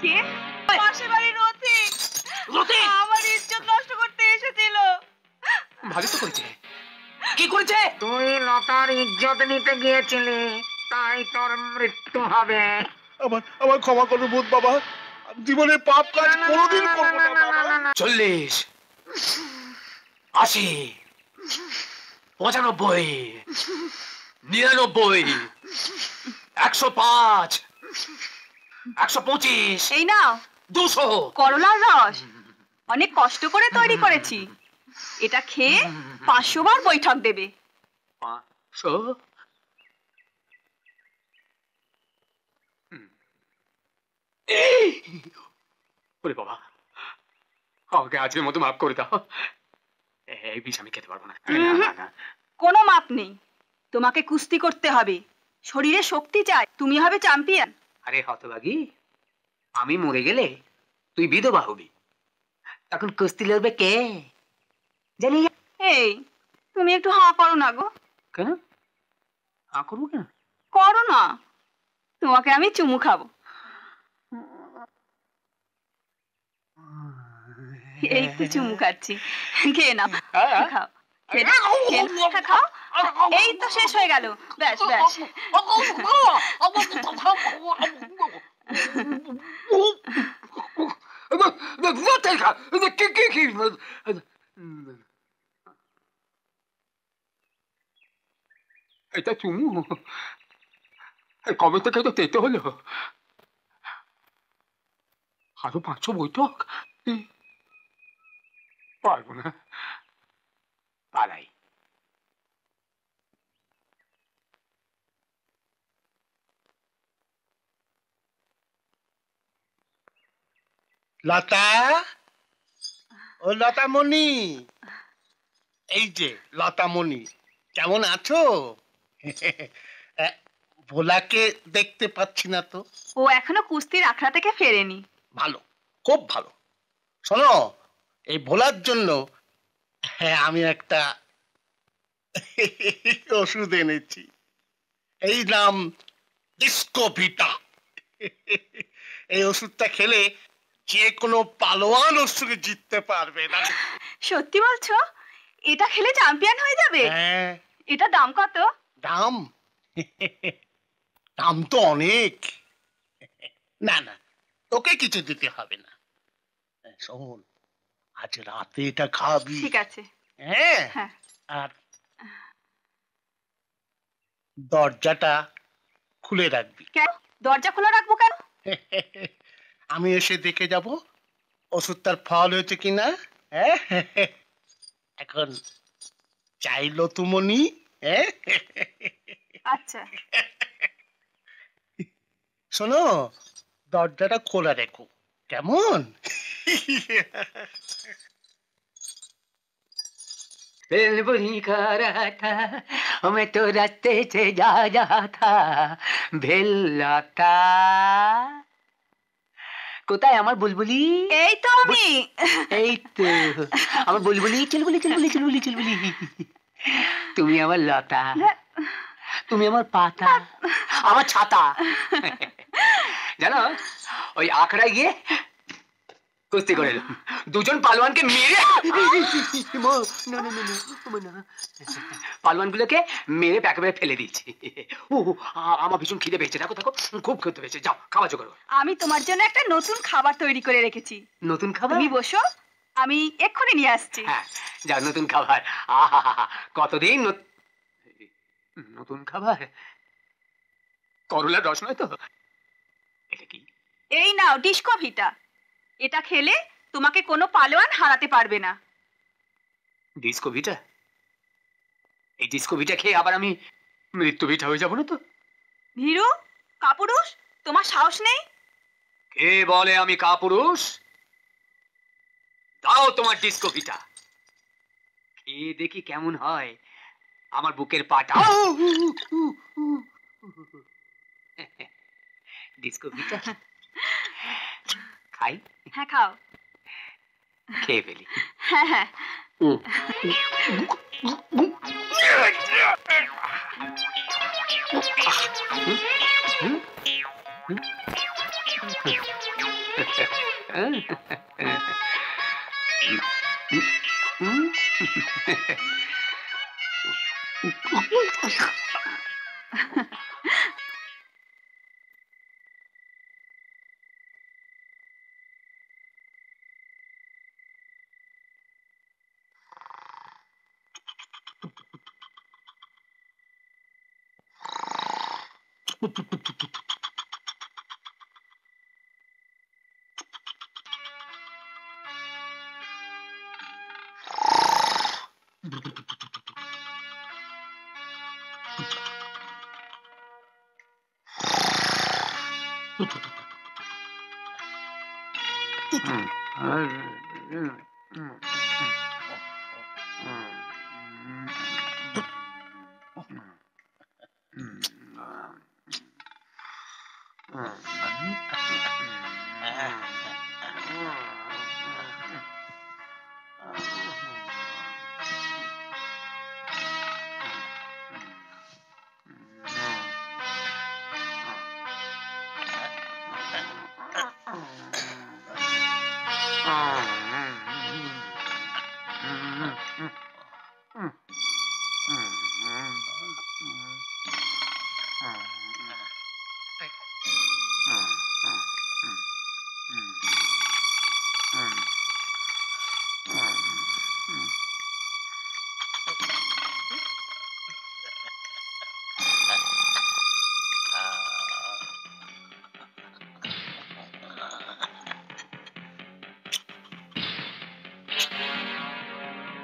কে? পাশের বাড়ির রথি। রথি আমার ইজ্জত নষ্ট করতে এসেছিল। ভালো তো করেছে। কি করেছে? তুই লতার ইজ্জত নিতে গিয়েছিলি, তাই তোর মৃত্যু হবে। আমার ক্ষমা করো ভূত বাবা, জীবনে পাপ কাজ কোনোদিন করব না। 40, 80, 95, 99, 105, 125। এই নাও 200 করলার রস, অনেক কষ্ট করে তৈরি করেছি। এটা খেয়ে 500 বার বৈঠক দেবে। 500? ওরে বাবা, আমাকে আজকের মতো মাফ করে দাও। এই বিষ আমি খেতে পারবো না। কোনো মাপ নেই, তোমাকে কুস্তি করতে হবে। শরীরে শক্তি চাই, তুমি হবে চ্যাম্পিয়ন। আরে হতভাগী, আমি মরে গেলে তুই বিধবা হবি, তখন কুস্তি লড়বে কে জানি। এই তুমি একটু হাঁ করো না গো। কেন হাঁ করবো কেন? করো না, তোমাকে আমি চুমু খাবো। এই তো চুমু খাচ্ছি, খেয়ে নাও, খাও, খাও। এই তো শেষ হয়ে গেল, ব্যাস ব্যাস। এটা চুমু? কবে থেকে তো তেতে হলো, আরো 500 বৈঠক পারবো না, পালাই। লতা, ও লতামণি, এই যে লতামণি, কেমন আছো? ভোলাকে দেখতে পাচ্ছি না তো। ও এখনো কুস্তির আখড়া থেকে ফেরেনি। ভালো, খুব ভালো। শোনো, এই ভোলার জন্য আমি একটা ওষুধ এনেছি। এই নাম ডিস্কোভিটা। এই ওষুধটা খেলে যে কোনো পালোয়ান ওর সঙ্গে জিততে পারবে না। সত্যি বলছো? এটা খেলে চ্যাম্পিয়ন হয়ে যাবে? হ্যাঁ। এটা দাম কত? দাম? দাম তো অনেক। না না, তোকে কিছু দিতে হবে না। শোন, আজ রাতে এটা খাবি। ঠিক আছে। হ্যাঁ, আর দরজাটা খুলে রাখবি। কেন দরজা খোলা রাখবো কেন? আমি এসে দেখে যাব ওষুধটার ফল হয়েছে কিনা। এখন চাইলো তুমনি। আচ্ছা। শোনো, দরজাটা খোলা রেখো, কেমন? बेलबुरी का रहा था मैं तो रास्ते से जा रहा था भेलता কোথায় আমার বুলবুলি? এই তো আমি। এই তো আমার বুলবুলি, চুলবুলি চুলবুলি চুলবুলি চুলবুলি। তুমি আমার লতা, তুমি আমার পাতা, আমার ছাতা। জানো, ওই আখড়ায় গিয়ে কুস্তি করে এলাম, দুজন পালোয়ানকে মেরে। পালোয়ানগুলোকে মেরে প্যাকেটে ফেলে দিয়েছি। আমার ভীষণ খিদে পেয়েছে, দেখো দেখো, খুব খেতে পেয়েছে। যাও খাওয়া জোগাড়। আমি তোমার জন্য একটা নতুন খাবার তৈরি করে রেখেছি। নতুন খাবার? তুমি বসো, আমি এক্ষুনি নিয়ে আসছি। হ্যাঁ, যাও নতুন খাবার। কতদিন নতুন খাবার? করলার রস নয় তো? এটা কি? এই নাও ডিস্কোভিটা। এটা খেলে তোমাকে কোনো পালোয়ান হারাতে পারবে না। ডিস্কোভিটা? এই ডিস্কোভিটা খেয়ে আবার আমি মৃত্যুভিটা হয়ে যাবো না তো? ভীরু, কাপুরুষ, তোমার সাহস নেই? কে বলে আমি কাপুরুষ? দাও তোমার ডিস্কোভিটা, খেয়ে দেখি কেমন হয় আমার বুকের পাটা। ডিস্কোভিটা খাই? হ্যাঁ খাও। খেয়ে ফেলি। হ্যাঁ হ্যাঁ।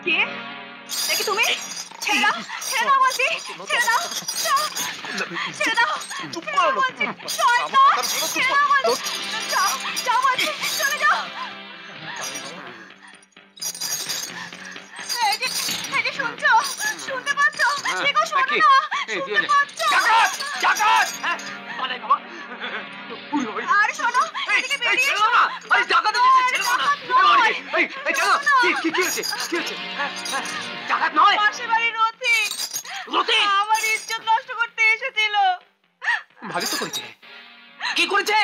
কে দেখি তুমি ছেড়ে দাও বলছি ছেড়ে দাও ছেড়ে দাও বলছি ছেড়ে দাও বলছি যাও বলছি চলে যাও এই যে শুনছো শুনতে পাচ্ছ দেখো শোনো না শুনতে পাচ্ছ আর শোনো এদিকে বেরিয়ে এসো না আরে ডাকাত ডাকাত নয় পাশের বাড়ির রথি আমার ইজ্জত নষ্ট করতে এসেছিল ভালো তো করেছে কি করেছে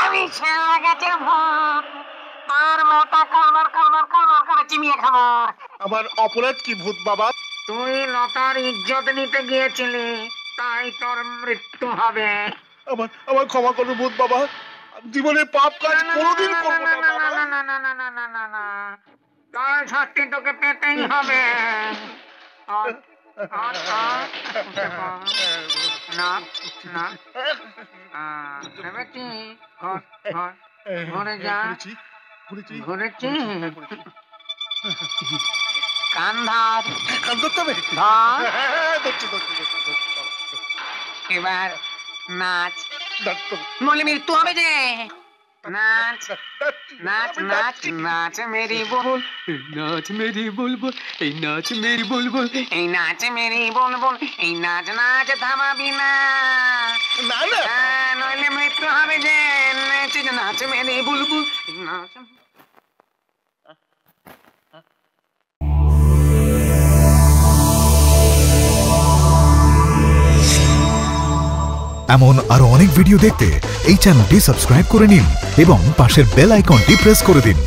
আমি ছেড়ে গেছে ভূত আর মোটা কামড় কামড় কামড় করে চিমিয়ে খাবো আমার অপরাধ কি ভূত বাবা তুই লতার ইজ্জত নিতে গিয়েছিলি তাই তোর মৃত্যু হবে আমার ক্ষমা করো ভূত বাবা জীবনে পাপ কাজ কোনোদিন করবো না বাবা। তার শাস্তি তোকে পেতেই হবে। না না ভেবেছি ঘুরে যা ঘুরেছি কান ধর কান ধরতে হবে? ধর ধরছি। এবার নাচ ধরতে হবে। নইলে মৃত্যু হবে যে। নাচ নাচ নাচ নাচ মেরি বুলবুল নাচ মেরি বুলবুল, এই নাচ মেরি বুলবুল। এই নাচ মেরি বুলবুল এই নাচ নাচ থামাবি না। না না নইলে মৃত্যু হবে যে। নাচ মেরি বুলবুল এই নাচ। এমন আরো অনেক ভিডিও দেখতে এই চ্যানেলটি সাবস্ক্রাইব করে নিন এবং পাশের বেল আইকনটি প্রেস করে দিন।